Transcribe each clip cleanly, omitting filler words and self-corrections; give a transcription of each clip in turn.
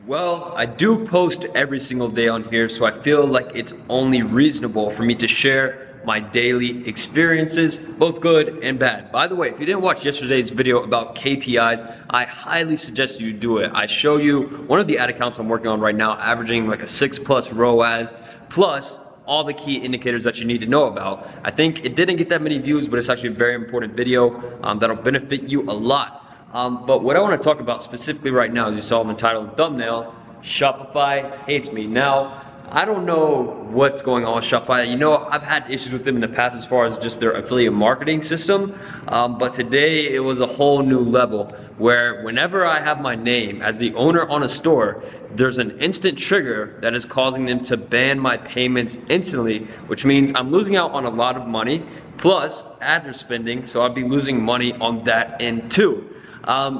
Well, I do post every single day on here, so I feel like it's only reasonable for me to share my daily experiences, both good and bad. By the way, if you didn't watch yesterday's video about KPIs, I highly suggest you do it. I show you one of the ad accounts I'm working on right now, averaging like a 6+ ROAS, plus all the key indicators that you need to know about. I think it didn't get that many views, but it's actually a very important video that'll benefit you a lot. But what I want to talk about specifically right now, as you saw in the title and thumbnail, Shopify hates me. Now, I don't know what's going on with Shopify. You know, I've had issues with them in the past as far as just their affiliate marketing system. But today it was a whole new level where whenever I have my name as the owner on a store, there's an instant trigger that is causing them to ban my payments instantly, which means I'm losing out on a lot of money, plus ads are spending, so I'd be losing money on that end too.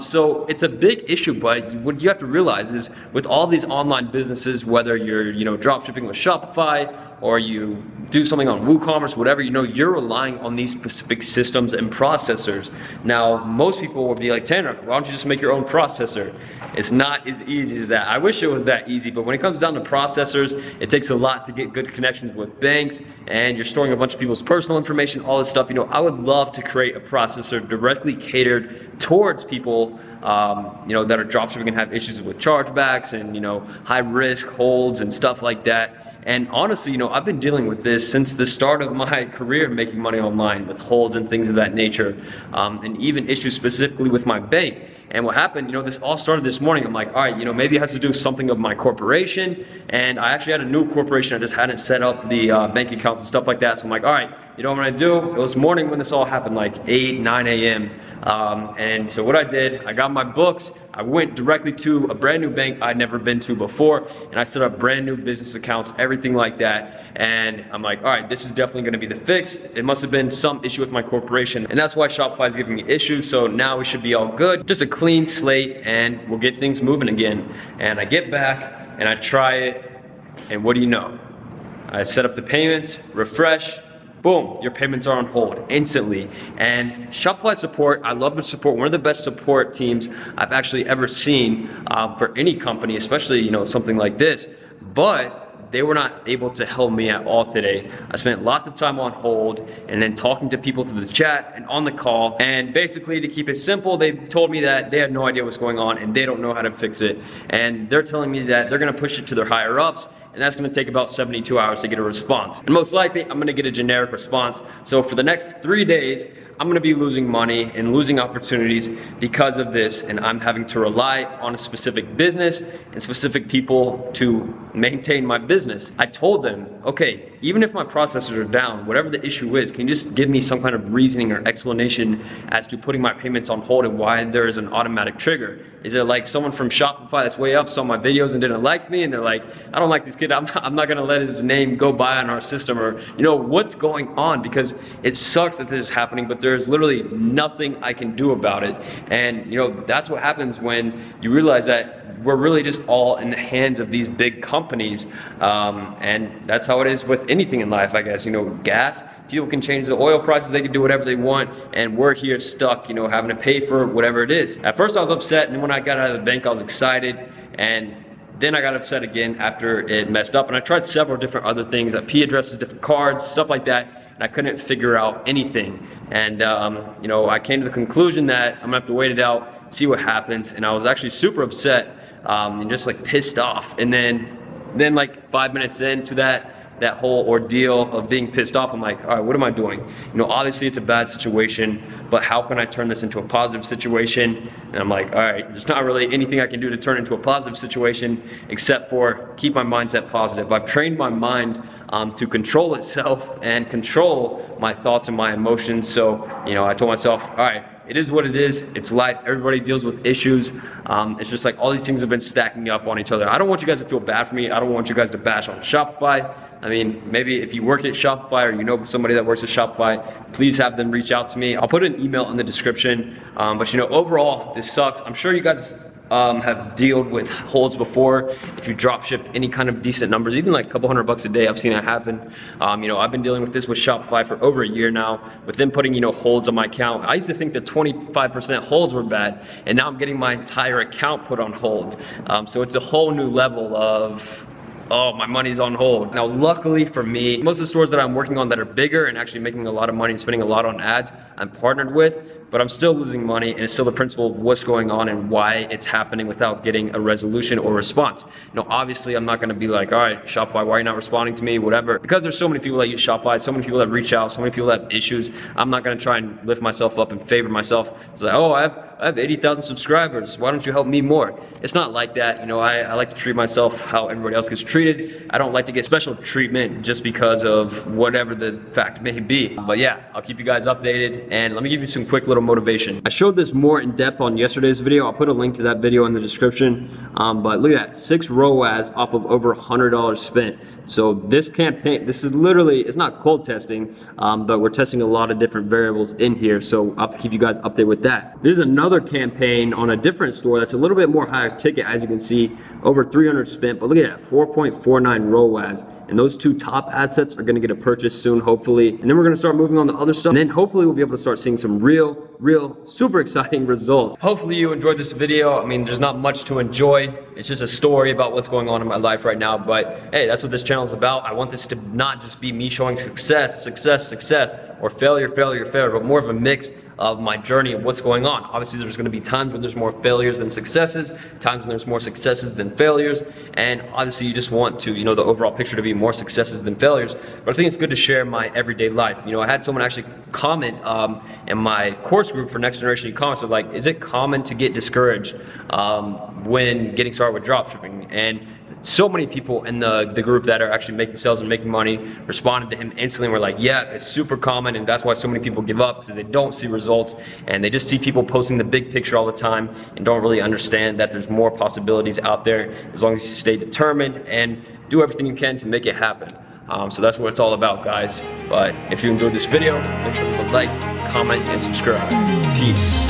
So it's a big issue, but what you have to realize is with all these online businesses, whether you're drop shipping with Shopify or you do something on WooCommerce, whatever, you're relying on these specific systems and processors. Now, most people will be like, Tanner, why don't you just make your own processor? It's not as easy as that. I wish it was that easy, but when it comes down to processors, it takes a lot to get good connections with banks, and you're storing a bunch of people's personal information, all this stuff. I would love to create a processor directly catered towards people that are dropshipping and have issues with chargebacks and high risk holds and stuff like that. And honestly, I've been dealing with this since the start of my career making money online with holds and things of that nature, and even issues specifically with my bank. And what happened, this all started this morning. I'm like, all right, maybe it has to do something of my corporation. And I actually had a new corporation. I just hadn't set up the bank accounts and stuff like that. So I'm like, all right, what I'm gonna do? It was morning when this all happened, like 8, 9 a.m. And so what I did, I got my books, I went directly to a brand new bank I'd never been to before, and I set up brand new business accounts, everything like that. And I'm like, all right, this is definitely gonna be the fix. It must have been some issue with my corporation, and that's why Shopify is giving me issues. So now we should be all good. Just a clean slate, and we'll get things moving again. And I get back, and I try it, and what do you know? I set up the payments, refresh, boom, your payments are on hold instantly. And Shopify support, I love the support. One of the best support teams I've actually ever seen for any company, especially something like this. But they were not able to help me at all today. I spent lots of time on hold and then talking to people through the chat and on the call. And basically, to keep it simple, they told me that they had no idea what's going on and they don't know how to fix it. And they're telling me that they're gonna push it to their higher ups, and that's gonna take about 72 hours to get a response. And most likely, I'm gonna get a generic response. So for the next 3 days, I'm gonna be losing money and losing opportunities because of this, and I'm having to rely on a specific business and specific people to maintain my business. I told them, okay, even if my processors are down, whatever the issue is, can you just give me some kind of reasoning or explanation as to putting my payments on hold and why there is an automatic trigger? Is it like someone from Shopify that's way up saw my videos and didn't like me, and they're like, I don't like this kid, I'm not gonna let his name go by on our system, or what's going on? Because it sucks that this is happening, but there's literally nothing I can do about it. And that's what happens when you realize that we're really just all in the hands of these big companies, and that's how it is with anything in life, I guess. Gas, people can change the oil prices, they can do whatever they want, and we're here stuck, having to pay for whatever it is. At first I was upset, and then when I got out of the bank I was excited, and then I got upset again after it messed up. And I tried several different other things, IP addresses, different cards, stuff like that, and I couldn't figure out anything. And I came to the conclusion that I'm gonna have to wait it out, see what happens. And I was actually super upset and just like pissed off. And then like 5 minutes into that whole ordeal of being pissed off, I'm like, all right, what am I doing? Obviously it's a bad situation, but how can I turn this into a positive situation? And I'm like, all right, there's not really anything I can do to turn into a positive situation except for keep my mindset positive. I've trained my mind to control itself and control my thoughts and my emotions. So, I told myself, all right, it is what it is. It's life. Everybody deals with issues. It's just like all these things have been stacking up on each other. I don't want you guys to feel bad for me. I don't want you guys to bash on Shopify. I mean, maybe if you work at Shopify or you know somebody that works at Shopify, please have them reach out to me. I'll put an email in the description. But overall, this sucks. I'm sure you guys have dealt with holds before. If you drop ship any kind of decent numbers, even like a couple $100 a day, I've seen it happen. You know, I've been dealing with this with Shopify for over a year now, with them putting, you know, holds on my account. I used to think that 25% holds were bad, and now I'm getting my entire account put on hold. So it's a whole new level of, oh, my money's on hold. Now, luckily for me, most of the stores that I'm working on that are bigger and actually making a lot of money and spending a lot on ads, I'm partnered with, but I'm still losing money, and it's still the principle of what's going on and why it's happening without getting a resolution or response. You know, obviously I'm not gonna be like, all right, Shopify, why are you not responding to me, whatever. Because there's so many people that use Shopify, so many people that reach out, so many people that have issues, I'm not gonna try and lift myself up and favor myself. It's like, oh, I have 80,000 subscribers, why don't you help me more? It's not like that. You know, I like to treat myself how everybody else gets treated. I don't like to get special treatment just because of whatever the fact may be. But yeah, I'll keep you guys updated, and let me give you some quick little motivation. I showed this more in depth on yesterday's video. I'll put a link to that video in the description. But look at that, 6 ROAS off of over $100 spent. So this campaign, this is literally, it's not cold testing, but we're testing a lot of different variables in here. So I'll have to keep you guys updated with that. This is another campaign on a different store that's a little bit more higher ticket, as you can see, over 300 spent, but look at that, 4.49 ROAS. And those 2 top ad sets are gonna get a purchase soon, hopefully. And then we're gonna start moving on to other stuff. And then hopefully we'll be able to start seeing some real, super exciting results. Hopefully you enjoyed this video. I mean, there's not much to enjoy. It's just a story about what's going on in my life right now. But hey, that's what this channel is about. I want this to not just be me showing success, or failure, but more of a mix of my journey and what's going on. Obviously, there's gonna be times when there's more failures than successes, times when there's more successes than failures, and obviously you just want to, you know, the overall picture to be more successes than failures. But I think it's good to share my everyday life. You know, I had someone actually comment in my course group for Next Generation E-commerce, of like, is it common to get discouraged when getting started with dropshipping? And so many people in the group that are actually making sales and making money responded to him instantly and were like, yeah, it's super common, and that's why so many people give up, because they don't see results and they just see people posting the big picture all the time and don't really understand that there's more possibilities out there as long as you stay determined and do everything you can to make it happen. So that's what it's all about, guys. But if you enjoyed this video, make sure to leave a like, comment, and subscribe. Peace.